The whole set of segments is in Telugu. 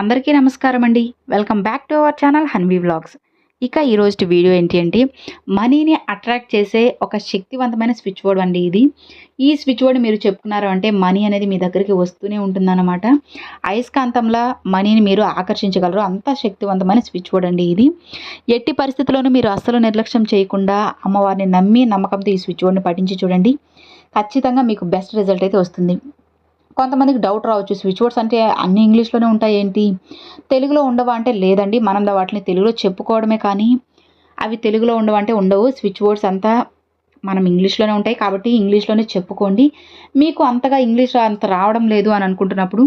అందరికీ నమస్కారం అండి. Welcome back to our channel Hanvi vlogs. ఇక ఈరోజు వీడియో ఏంటి అంటే మనీని అట్రాక్ట్ చేసే ఒక శక్తివంతమైన స్విచ్ బోర్డ్ అండి ఇది. ఈ స్విచ్ బోర్డ్ మీరు చెప్పుకున్నారు అంటే మనీ అనేది మీ దగ్గరికి వస్తూనే ఉంటుందన్నమాట. అయస్కాంతంలా మనీని మీరు ఆకర్షించగలరు. అంత శక్తివంతమైన స్విచ్ బోర్డ్ అండి ఇది. ఎట్టి పరిస్థితుల్లోనూ మీరు అస్సలు నిర్లక్ష్యం చేయకుండా అమ్మవారిని నమ్మి నమ్మకంతో ఈ స్విచ్ బోర్డ్ని పఠించి చూడండి. ఖచ్చితంగా మీకు బెస్ట్ రిజల్ట్ అయితే వస్తుంది. కొంతమందికి డౌట్ రావచ్చు, స్విచ్ బోర్డ్స్ అంటే అన్ని ఇంగ్లీష్లోనే ఉంటాయి ఏంటి, తెలుగులో ఉండవా అంటే లేదండి. మనం వాటిని తెలుగులో చెప్పుకోవడమే కానీ అవి తెలుగులో ఉండవు అంటే ఉండవు. స్విచ్ బోర్డ్స్ అంతా మనం ఇంగ్లీష్లోనే ఉంటాయి కాబట్టి ఇంగ్లీష్లోనే చెప్పుకోండి. మీకు అంతగా ఇంగ్లీష్ అంత రావడం లేదు అని అనుకుంటున్నప్పుడు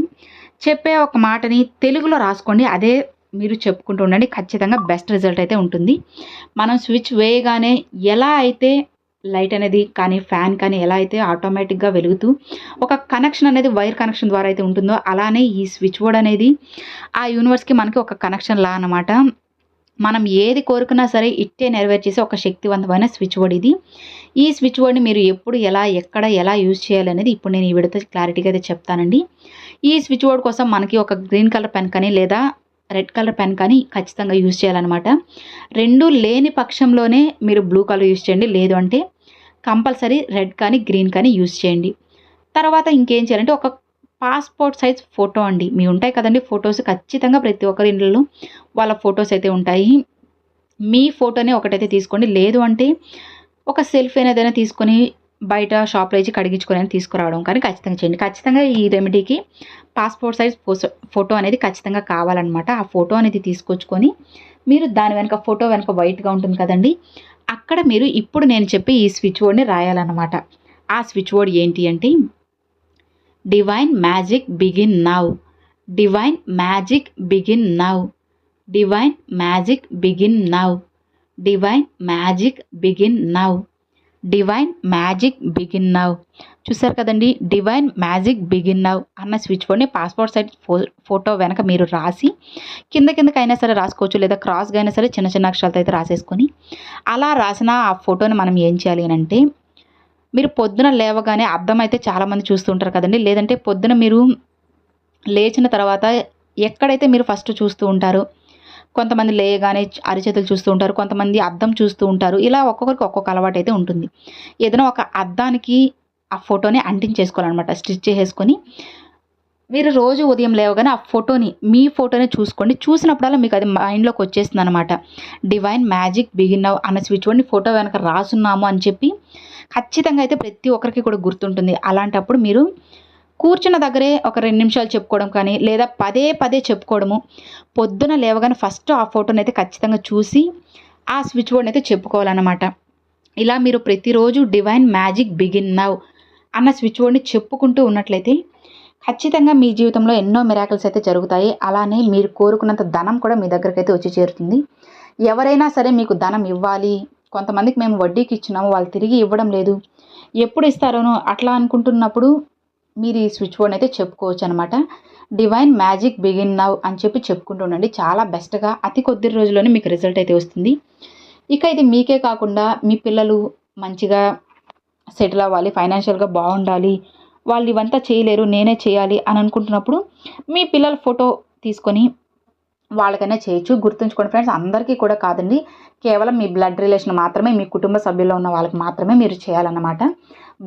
చెప్పే ఒక మాటని తెలుగులో రాసుకోండి. అదే మీరు చెప్పుకుంటూ ఉండండి. ఖచ్చితంగా బెస్ట్ రిజల్ట్ అయితే ఉంటుంది. మనం స్విచ్ వేయగానే ఎలా అయితే లైట్ అనేది కానీ ఫ్యాన్ కానీ ఎలా అయితే ఆటోమేటిక్గా వెలుగుతూ ఒక కనెక్షన్ అనేది వైర్ కనెక్షన్ ద్వారా అయితే ఉంటుందో అలానే ఈ స్విచ్ బోర్డ్ అనేది ఆ యూనివర్స్కి మనకి ఒక కనెక్షన్ లా అనమాట. మనం ఏది కోరుకున్నా సరే ఇట్టే నెరవేర్చేసే ఒక శక్తివంతమైన స్విచ్ బోర్డ్ ఇది. ఈ స్విచ్ బోర్డ్ని మీరు ఎప్పుడు ఎలా ఎక్కడ ఎలా యూజ్ చేయాలనేది ఇప్పుడు నేను ఈ వీడియోతో క్లారిటీగా అయితే చెప్తానండి. ఈ స్విచ్ బోర్డ్ కోసం మనకి ఒక గ్రీన్ కలర్ పెన్ కానీ లేదా రెడ్ కలర్ పెన్ కానీ ఖచ్చితంగా యూజ్ చేయాలన్నమాట. రెండు లేని పక్షంలోనే మీరు బ్లూ కలర్ యూజ్ చేయండి. లేదు అంటే కంపల్సరీ రెడ్ కానీ గ్రీన్ కానీ యూజ్ చేయండి. తర్వాత ఇంకేం చేయాలంటే ఒక పాస్పోర్ట్ సైజ్ ఫోటో అండి. మీ ఉంటాయి కదండి ఫొటోస్, ఖచ్చితంగా ప్రతి ఒక్కరి ఇంట్లో వాళ్ళ ఫొటోస్ అయితే ఉంటాయి. మీ ఫోటోనే ఒకటైతే తీసుకోండి. లేదు అంటే ఒక సెల్ఫీ ఏదైనా తీసుకొని బయట షాప్లో ఇచ్చి కడిగించుకొని తీసుకురావడం కానీ ఖచ్చితంగా చేయండి. ఖచ్చితంగా ఈ రెమెడీకి పాస్పోర్ట్ సైజ్ ఫోటో అనేది ఖచ్చితంగా కావాలన్నమాట. ఆ ఫోటో అనేది తీసుకొచ్చుకొని మీరు దాని వెనక ఫోటో వెనక వైట్గా ఉంటుంది కదండి, అక్కడ మీరు ఇప్పుడు నేను చెప్పి ఈ స్విచ్ బోర్డ్ని రాయాలన్నమాట. ఆ స్విచ్ బోర్డ్ ఏంటి అంటే divine magic begin now, divine magic begin now, divine magic begin now, divine magic begin now, divine magic begin now. చూసారు కదండి, డివైన్ మ్యాజిక్ బిగిన్ నౌ అన్న స్విచ్ బోర్డ్ని పాస్పోర్ట్ సైజ్ ఫోటో వెనక మీరు రాసి కిందకైనా సరే రాసుకోవచ్చు, లేదా క్రాస్గా అయినా సరే చిన్న చిన్న అక్షరాలతో అయితే రాసేసుకొని అలా రాసిన ఆ ఫోటోని మనం ఏం చేయాలి అని అంటే మీరు పొద్దున లేవగానే అద్దం అయితే చాలామంది చూస్తూ ఉంటారు కదండి. లేదంటే పొద్దున మీరు లేచిన తర్వాత ఎక్కడైతే మీరు ఫస్ట్ చూస్తూ ఉంటారో, కొంతమంది లేయగానే అరిచేతులు చూస్తూ ఉంటారు, కొంతమంది అద్దం చూస్తూ ఉంటారు. ఇలా ఒక్కొక్కరికి ఒక్కొక్క అలవాటు అయితే ఉంటుంది. ఏదైనా ఒక అద్దానికి ఆ ఫోటోని అంటించేసుకోవాలన్నమాట. స్టిచ్ చేసేసుకొని మీరు రోజు ఉదయం లేవగానే ఆ ఫోటోని మీ ఫోటోని చూసుకోండి. చూసినప్పుడల్లా మీకు అది మైండ్లోకి వచ్చేస్తుంది అనమాట. డివైన్ మ్యాజిక్ బిగిన్ నౌ అన్న స్విచ్ బోర్డ్ని ఫోటో వెనక రాసున్నాము అని చెప్పి ఖచ్చితంగా అయితే ప్రతి ఒక్కరికి కూడా గుర్తుంటుంది. అలాంటప్పుడు మీరు కూర్చున్న దగ్గరే ఒక 2 నిమిషాలు చెప్పుకోవడం కానీ లేదా పదే పదే చెప్పుకోవడము. పొద్దున లేవగానే ఫస్ట్ ఆ ఫోటోని అయితే ఖచ్చితంగా చూసి ఆ స్విచ్ బోర్డ్ని అయితే చెప్పుకోవాలన్నమాట. ఇలా మీరు ప్రతిరోజు డివైన్ మ్యాజిక్ బిగిన్ నౌ అన్న స్విచ్ బోర్డ్ని చెప్పుకుంటూ ఉన్నట్లయితే ఖచ్చితంగా మీ జీవితంలో ఎన్నో మిరాకిల్స్ అయితే జరుగుతాయి. అలానే మీరు కోరుకున్నంత ధనం కూడా మీ దగ్గరికి అయితే వచ్చి చేరుతుంది. ఎవరైనా సరే మీకు ధనం ఇవ్వాలి, కొంతమందికి మేము వడ్డీకి ఇచ్చినాము వాళ్ళు తిరిగి ఇవ్వడం లేదు, ఎప్పుడు ఇస్తారోనో అట్లా అనుకుంటున్నప్పుడు మీరు ఈ స్విచ్ బోర్డ్ని అయితే చెప్పుకోవచ్చు అనమాట. డివైన్ మ్యాజిక్ బిగిన్ నౌ అని చెప్పి చెప్పుకుంటూ ఉండండి. చాలా బెస్ట్గా అతి కొద్ది రోజుల్లోనే మీకు రిజల్ట్ అయితే వస్తుంది. ఇక ఇది మీకే కాకుండా మీ పిల్లలు మంచిగా సెటిల్ అవ్వాలి, ఫైనాన్షియల్గా బాగుండాలి, వాళ్ళు ఇవంతా చేయలేరు నేనే చేయాలి అని అనుకుంటున్నప్పుడు మీ పిల్లల ఫోటో తీసుకొని వాళ్ళకైనా చేయొచ్చు. గుర్తుంచుకోండి ఫ్రెండ్స్, అందరికీ కూడా కాదండి, కేవలం మీ బ్లడ్ రిలేషన్ మాత్రమే, మీ కుటుంబ సభ్యుల్లో ఉన్న వాళ్ళకి మాత్రమే మీరు చేయాలన్నమాట.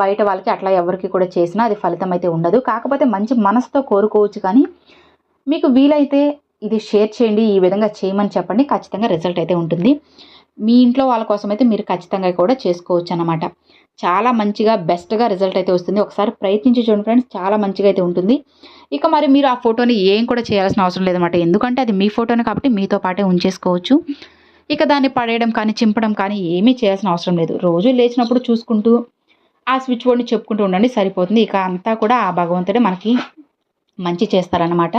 బయట వాళ్ళకి అట్లా ఎవరికి కూడా చేసినా అది ఫలితం అయితే ఉండదు. కాకపోతే మంచి మనసుతో కోరుకోవచ్చు. కానీ మీకు వీలైతే ఇది షేర్ చేయండి, ఈ విధంగా చేయమని చెప్పండి, ఖచ్చితంగా రిజల్ట్ అయితే ఉంటుంది. మీ ఇంట్లో వాళ్ళ కోసం అయితే మీరు ఖచ్చితంగా కూడా చేసుకోవచ్చు అన్నమాట. చాలా మంచిగా బెస్ట్గా రిజల్ట్ అయితే వస్తుంది. ఒకసారి ప్రయత్నించి చూడండి ఫ్రెండ్స్, చాలా మంచిగా అయితే ఉంటుంది. ఇక మరి మీరు ఆ ఫోటోని ఏం కూడా చేయాల్సిన అవసరం లేదన్నమాట. ఎందుకంటే అది మీ ఫోటోనే కాబట్టి మీతో పాటే ఉంచేసుకోవచ్చు. ఇక దాన్ని పడేయడం కానీ చింపడం కానీ ఏమీ చేయాల్సిన అవసరం లేదు. రోజు లేచినప్పుడు చూసుకుంటూ ఆ స్విచ్ బోర్డ్ని చెప్పుకుంటూ ఉండండి, సరిపోతుంది. ఇక అంతా కూడా ఆ భగవంతుడే మనకి మంచి చేస్తారనమాట.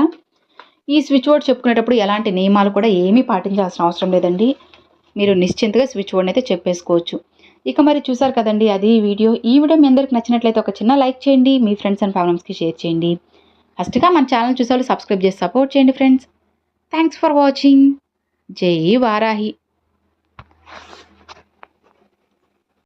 ఈ స్విచ్ బోర్డ్ చెప్పుకునేటప్పుడు ఎలాంటి నియమాలు కూడా ఏమీ పాటించాల్సిన అవసరం లేదండి. మీరు నిశ్చింతగా స్విచ్ బోర్డ్ని అయితే చెప్పేసుకోవచ్చు. ఇక మరి చూసారు కదండి, అది వీడియో. ఈ వీడియో మీ అందరికి నచ్చినట్లయితే ఒక చిన్న లైక్ చేయండి, మీ ఫ్రెండ్స్ అండ్ ఫ్యామిలీస్కి షేర్ చేయండి. ఫస్ట్గా మన ఛానల్ చూసారు సబ్స్క్రైబ్ చేసి సపోర్ట్ చేయండి ఫ్రెండ్స్. Thanks for watching. జై వారాహి.